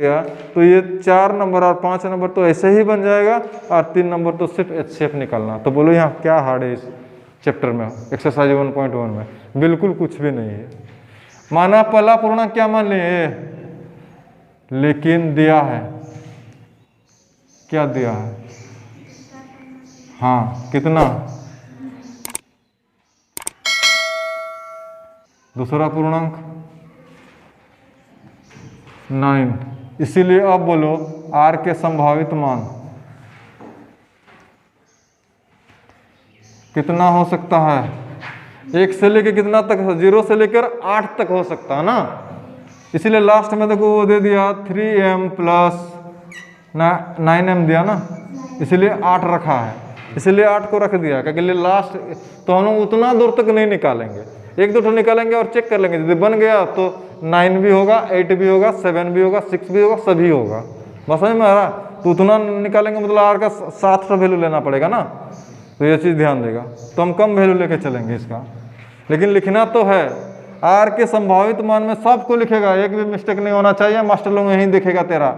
तो ये 4 नंबर और 5 नंबर तो ऐसे ही बन जाएगा, और 3 नंबर तो सिर्फ HCF निकालना। तो बोलो यहाँ क्या हार्ड है इस चैप्टर में, एक्सरसाइज 1.1 में? बिल्कुल कुछ भी नहीं है। माना पहला पूर्णांक क्या मान लिए, लेकिन दिया है, क्या दिया है? हाँ, कितना? दूसरा पूर्णांक 9। इसीलिए अब बोलो R के संभावित मान कितना हो सकता है? 1 से लेकर कितना तक? 0 से लेकर 8 तक हो सकता है ना। इसीलिए लास्ट में देखो वो दे दिया 3m प्लस 9m दिया ना, इसीलिए 8 रखा है, इसीलिए 8 को रख दिया क्योंकि लास्ट तो हम लोग उतना दूर तक नहीं निकालेंगे, 1-2 निकालेंगे और चेक कर लेंगे, यदि बन गया तो 9 भी होगा, 8 भी होगा, 7 भी होगा, 6 भी होगा, सभी होगा। बस समझ में आ रहा? तो उतना निकालेंगे मतलब R का 7 वैल्यू लेना पड़ेगा ना, तो ये चीज़ ध्यान देगा। तो हम कम वैल्यू लेके चलेंगे इसका, लेकिन लिखना तो है। R के संभावित मान में सबको लिखेगा, एक भी मिस्टेक नहीं होना चाहिए। मास्टर लोग यहीं देखेगा, तेरा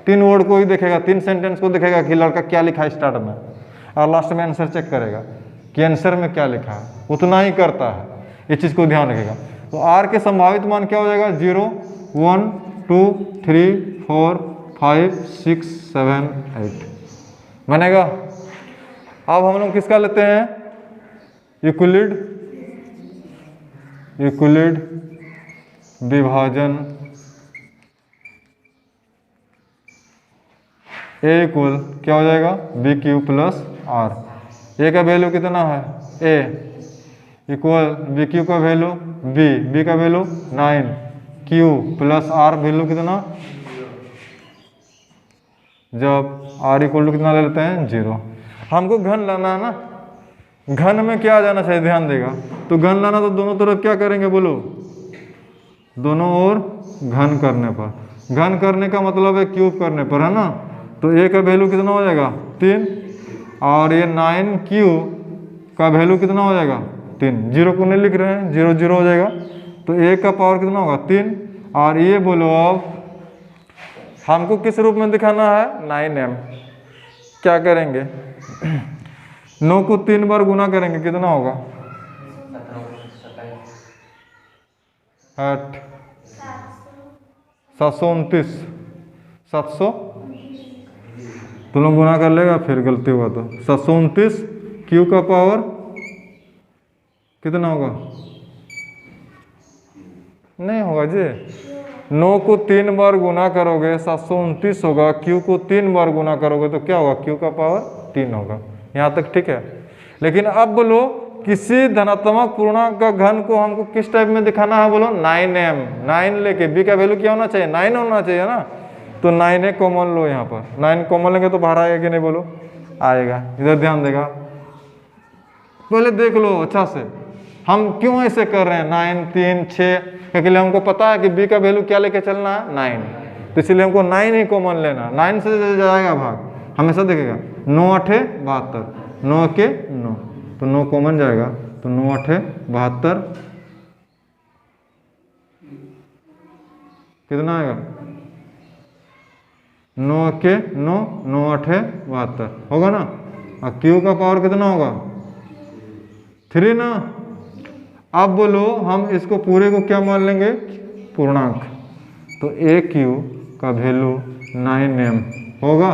3 वर्ड को ही देखेगा, 3 सेंटेंस को देखेगा कि लड़का क्या लिखा है स्टार्ट में, और लास्ट में आंसर चेक करेगा कि आंसर में क्या लिखा है, उतना ही करता है। ये चीज़ को ध्यान रखेगा। तो R के संभावित मान क्या हो जाएगा? 0, 1, 2, 3, 4, 5, 6, 7, 8 बनेगा। अब हम लोग किसका लेते हैं? यूक्लिड विभाजन A इक्वल क्या हो जाएगा? BQ plus R। A का वैल्यू कितना है? A इक्वल BQ का वैल्यू B का value 9, Q plus R value कितना? जब R इक्वल टू कितना ले लेते हैं? 0। हमको घन लाना है ना, घन में क्या आ जाना चाहिए? ध्यान देगा। तो घन लाना तो दोनों तरफ क्या करेंगे बोलो? दोनों ओर घन करने पर। घन करने का मतलब है क्यूब करने पर, है ना। तो A का वैल्यू कितना हो जाएगा? 3, और ये 9Q का वैल्यू कितना हो जाएगा? 3। 0 को नहीं लिख रहे हैं, 0 0 हो जाएगा। तो A का पावर कितना होगा? 3। और ये बोलो अब हमको किस रूप में दिखाना है? 9m। क्या करेंगे? 9 को 3 बार गुना करेंगे, कितना होगा? 8 729 700 तुम लोग गुना कर लेगा, फिर गलती हुआ तो 729 Q का पावर कितना होगा? नहीं होगा जी। 9 को 3 बार गुना करोगे 729 होगा, Q को 3 बार गुना करोगे तो क्या होगा? Q का पावर 3 होगा। यहाँ तक ठीक है। लेकिन अब बोलो किसी धनात्मक पूर्णांक का घन को हमको किस टाइप में दिखाना है? बोलो 9m। 9 लेके B का वैल्यू क्या होना चाहिए? 9 होना चाहिए ना। तो 9 कॉमन लो, यहाँ पर 9 कॉमन लेंगे तो बाहर आएगा कि नहीं? बोलो आएगा। इधर ध्यान देगा, पहले देख लो अच्छा से हम क्यों ऐसे कर रहे हैं। 9 3 6 क्योंकि हमको पता है कि B का वैल्यू क्या लेके चलना है? 9। तो इसलिए हमको 9 ही कॉमन लेना। 9 से जाएगा भाग, हमेशा देखेगा 9 8 72, 9 के 9, तो 9 कॉमन जाएगा, तो 9 8 72 कितना आएगा? 9 के 9, 9 8 72 होगा ना। और Q का पावर कितना होगा? 3 ना। अब बोलो हम इसको पूरे को क्या मान लेंगे? पूर्णांक। तो AQ का वैल्यू 9m होगा।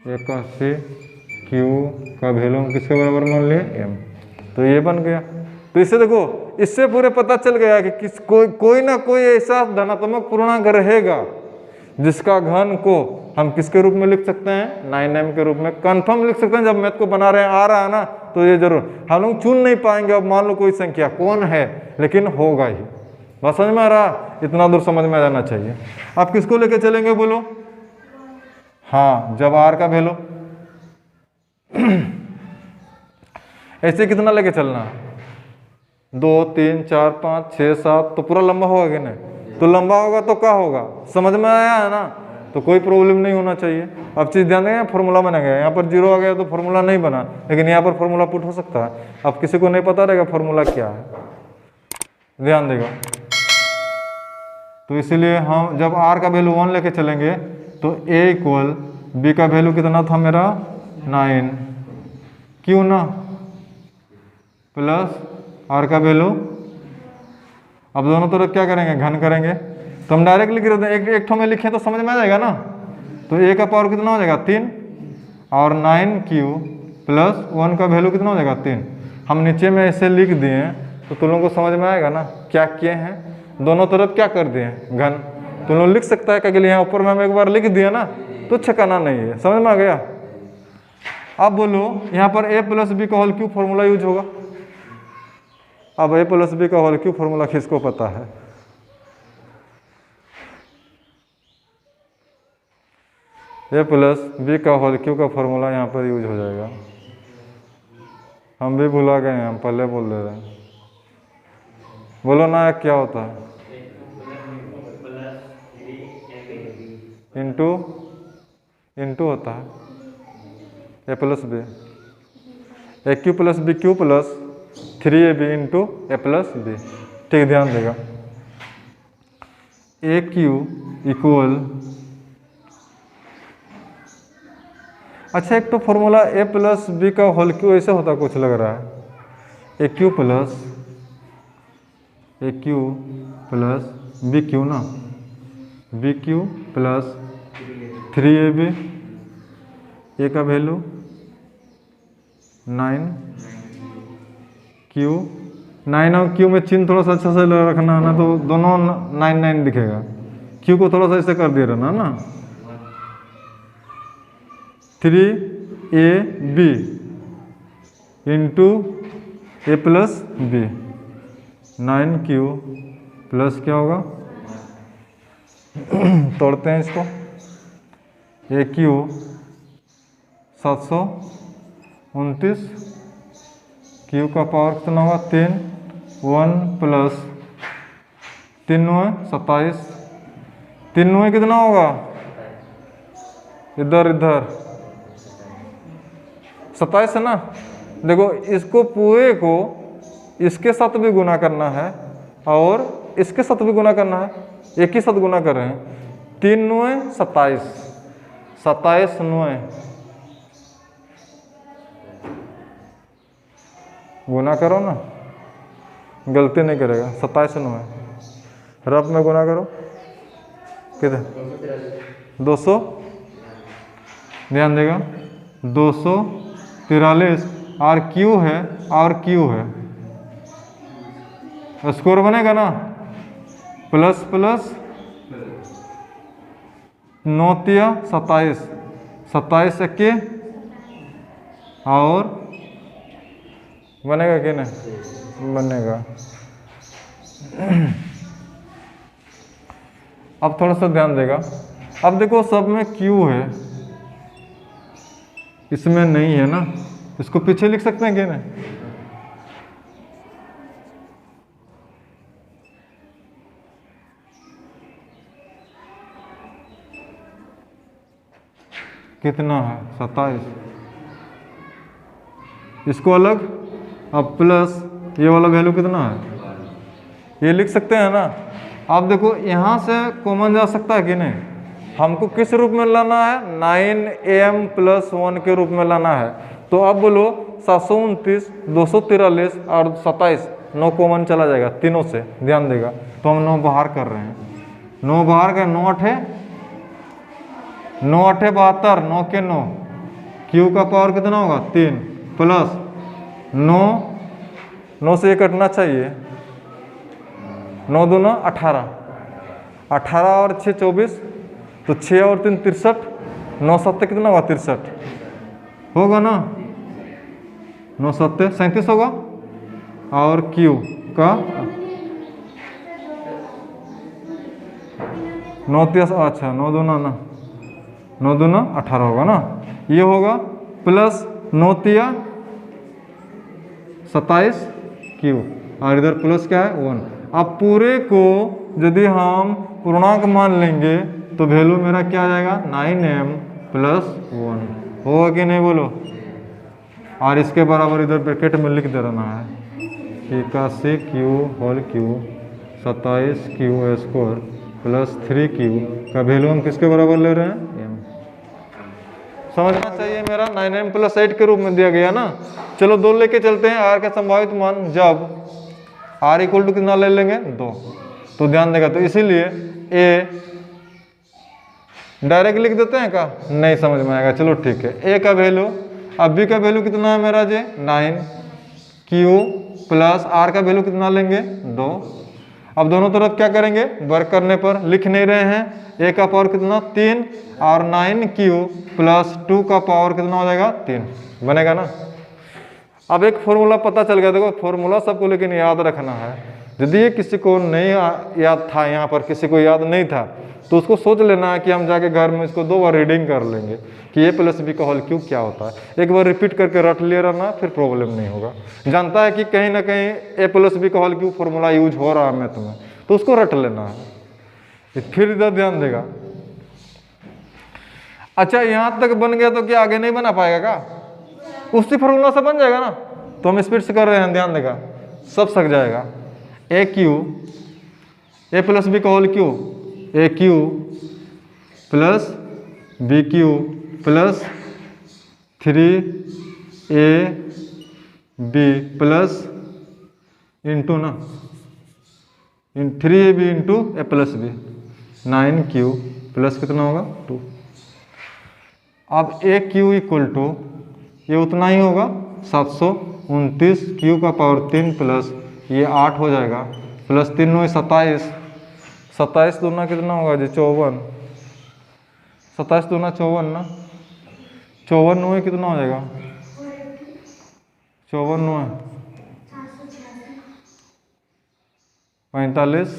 81 Q का वैल्यू हम किसके बराबर मान लिए? m। तो ये बन गया। तो इससे देखो, इससे पूरे पता चल गया कि कोई ना कोई ऐसा धनात्मक पूर्णांक रहेगा जिसका घन को हम किसके रूप में लिख सकते हैं? 9m के रूप में। कंफर्म लिख सकते हैं। जब मैथ को बना रहे हैं आ रहा है ना, तो ये जरूर हम लोग चुन नहीं पाएंगे। अब मान लो कोई संख्या कौन है, लेकिन होगा ही। बस समझ में आ रहा? इतना दूर समझ में आ जाना चाहिए। आप किसको लेके चलेंगे बोलो? हाँ, जब R का वैल्यू ऐसे कितना लेके चलना? 2 3 4 5 6 7, तो पूरा लंबा होगा कि नहीं? तो लंबा होगा तो क्या होगा? समझ में आया है ना। तो कोई प्रॉब्लम नहीं होना चाहिए। अब चीज़ ध्यान देंगे, फॉर्मूला बना गया। यहाँ पर 0 आ गया तो फॉर्मूला नहीं बना, लेकिन यहाँ पर फॉर्मूला पुट हो सकता है। अब किसी को नहीं पता रहेगा फॉर्मूला क्या है, ध्यान देगा। तो इसीलिए हम जब r का वैल्यू 1 लेके चलेंगे तो a इक्वल b का वैल्यू कितना था मेरा 9 क्यों ना प्लस r का वैल्यू। अब दोनों तरफ क्या करेंगे घन करेंगे, तो हम डायरेक्ट लिख रहे थे एक ठो में लिखें तो समझ में आ जाएगा ना। तो a का पावर कितना हो जाएगा 3 और 9q प्लस 1 का वैल्यू कितना हो जाएगा 3। हम नीचे में ऐसे लिख दिए तो तुम लोगों को समझ में आएगा ना क्या किए हैं, दोनों तरफ क्या कर दिए घन। तुम लोग लिख सकता है क्या यहाँ ऊपर में हम एक बार लिख दिया ना, तो छकाना नहीं है, समझ में आ गया। अब बोलो यहाँ पर a प्लस बी का होल क्यूब फॉर्मूला यूज होगा। अब a प्लस बी का होल क्यूब फॉर्मूला किसको पता है, a प्लस बी का होल क्यूब का फॉर्मूला यहाँ पर यूज हो जाएगा। हम भी भुला गए हैं, हम पहले बोल दे रहे हैं, बोलो ना क्या होता है इंटू होता है a plus B, A cube plus B cube plus 3ab into A plus B. ठीक ध्यान देगा, ए क्यू इक्वल, अच्छा एक तो फॉर्मूला ए प्लस बी का होल क्यू ऐसे होता कुछ लग रहा है, A cube plus B cube ना, बी क्यू प्लस 3ab, ए का वैल्यू 9q, 9 और q में चिन्ह थोड़ा सा अच्छा से रखना है ना, तो दोनों 9 दिखेगा, q को थोड़ा सा ऐसे कर दिया रहना ना, 3ab इंटू ए प्लस बी, 9q प्लस क्या होगा तोड़ते हैं इसको, ए क्यू 729, क्यू का पावर कितना होगा 3, 1 प्लस 3 9 27, 3 9 कितना होगा इधर 27 है ना। देखो इसको पूरे को इसके साथ भी गुना करना है और इसके साथ भी गुना करना है, एक ही साथ गुना कर रहे हैं, 3 9 27, 27 9 गुना करो ना, गलती नहीं करेगा, 27 9 रफ में गुना करो कितने 200, ध्यान देगा 243 और क्यू है और क्यू है, स्कोर बनेगा ना प्लस प्लस 9 27, 27 इक्के और बनेगा कि नहीं बनेगा। अब थोड़ा सा ध्यान देगा, अब देखो सब में Q है, इसमें नहीं है ना, इसको पीछे लिख सकते हैं कि नहीं, कितना है 27, इसको अलग, अब प्लस ये वाला वैल्यू कितना है, ये लिख सकते हैं ना। अब देखो यहाँ से कॉमन जा सकता है कि नहीं, हमको किस रूप में लाना है 9am + 1 के रूप में लाना है। तो अब बोलो 729, 243 और 27, 9 कॉमन चला जाएगा तीनों से, ध्यान देगा। तो हम 9 बाहर कर रहे हैं, 9 बाहर का 9 8 72, 9 के 9, क्यू का पावर कितना होगा 3 प्लस 9 से ये कटना चाहिए, 9 दूना 18, 18 और 6 24, तो 6 और 3 63, 9 7 कितना होगा 63 होगा ना, 9 7 37 होगा। और Q का 9 अच्छा 9 दूना ना, 9 दूना 18 होगा ना, ये होगा प्लस 9 27 Q और इधर प्लस क्या है 1। अब पूरे को यदि हम पूर्णांक मान लेंगे तो वैल्यू मेरा क्या आ जाएगा 9m + 1 होगा कि नहीं बोलो। और इसके बराबर इधर ब्रैकेट में लिख दे रहा है 81 Q whole cube 27 Q² plus 3q का वैल्यू हम किसके बराबर ले रहे हैं, m। समझना चाहिए मेरा 9m प्लस 8 के रूप में दिया गया ना। चलो 2 लेके चलते हैं, r का संभावित मान जब r इक्वल टू कितना ले लेंगे 2, तो ध्यान देगा। तो इसीलिए a डायरेक्ट लिख देते हैं का, नहीं समझ में आएगा, चलो ठीक है। a का वैल्यू, अब b का वैल्यू कितना है मेरा जे 9q प्लस r का वैल्यू कितना लेंगे 2। अब दोनों तरफ क्या करेंगे, वर्क करने पर लिख नहीं रहे हैं, a का पावर कितना 3 और 9q प्लस 2 का पावर कितना हो जाएगा 3 बनेगा ना। अब एक फॉर्मूला पता चल गया, देखो फॉर्मूला सबको लेकिन याद रखना है। यदि ये किसी को नहीं याद था, यहाँ पर किसी को याद नहीं था, तो उसको सोच लेना है कि हम जाके घर में इसको 2 बार रीडिंग कर लेंगे कि ए प्लस बी का होल क्यूब क्या होता है। एक बार रिपीट करके रट लिया रहना, फिर प्रॉब्लम नहीं होगा। जानता है कि कहीं ना कहीं ए प्लस बी का होल क्यूब फॉर्मूला यूज हो रहा है मैथ में, तो उसको रट लेना है, फिर इधर ध्यान देगा। अच्छा यहाँ तक बन गया तो क्या आगे नहीं बना पाएगा का, उसी फॉर्मूला से बन जाएगा ना। तो हम स्पीड से कर रहे हैं, ध्यान देगा, सब सक जाएगा। A cube a plus B का whole cube, a cube plus B cube plus 3a b plus into ना 3ab इंटू ए प्लस बी 9q प्लस कितना होगा 2। अब ए क्यू इक्वल टू ये उतना ही होगा 729 q का पावर 3 प्लस ये 8 हो जाएगा, प्लस 3 9 27, 27 दूना कितना होगा जी 54, 27 दूना 54 ना, 54 9 कितना हो जाएगा 54 9 45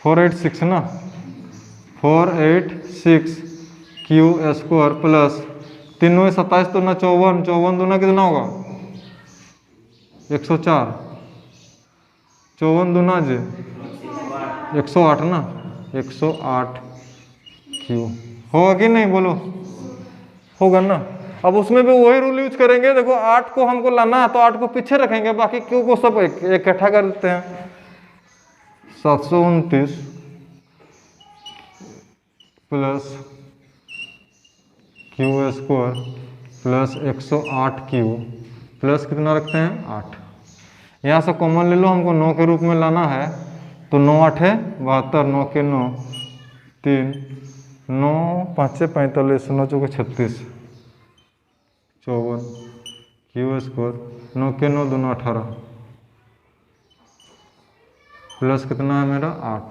486 ना, 486 क्यू स्क्वायर प्लस 3 9 27 दूना 54, 54 दूना कितना होगा 104, 54 दूना जी 108 ना, 108 क्यू होगा कि नहीं, बोलो होगा ना। अब उसमें भी वही रूल यूज करेंगे, देखो 8 को हमको लाना है तो 8 को पीछे रखेंगे, बाकी क्यू को सब इकट्ठा कर देते हैं। 729 plus Q square plus 108 Q plus कितना रखते हैं 8। यहाँ से कॉमन ले लो, हमको 9 के रूप में लाना है, तो 9 8 है 72, 9 के 9 3, 9 5 45, 9 चौके 36, 54 क्यू स्क्वायर 9 के 9 दोनों 18 प्लस कितना है मेरा 8।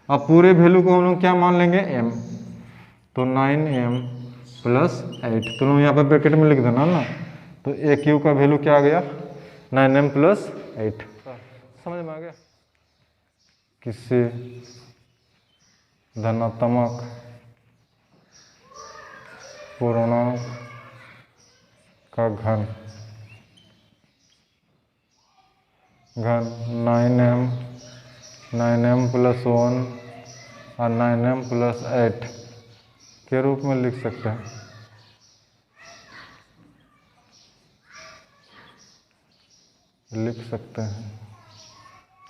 अब पूरे वैल्यू को हम लोग क्या मान लेंगे m, तो 9m प्लस 8, तो यहाँ पर ब्रैकेट में लिख देना ना। तो ए क्यू का वैल्यू क्या आ गया 9m प्लस 8। समझ में आ गया। किसी धनात्मक पूर्णांक का घन 9m प्लस 1 और 9m प्लस 8 के रूप में लिख सकते हैं।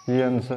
ये आंसर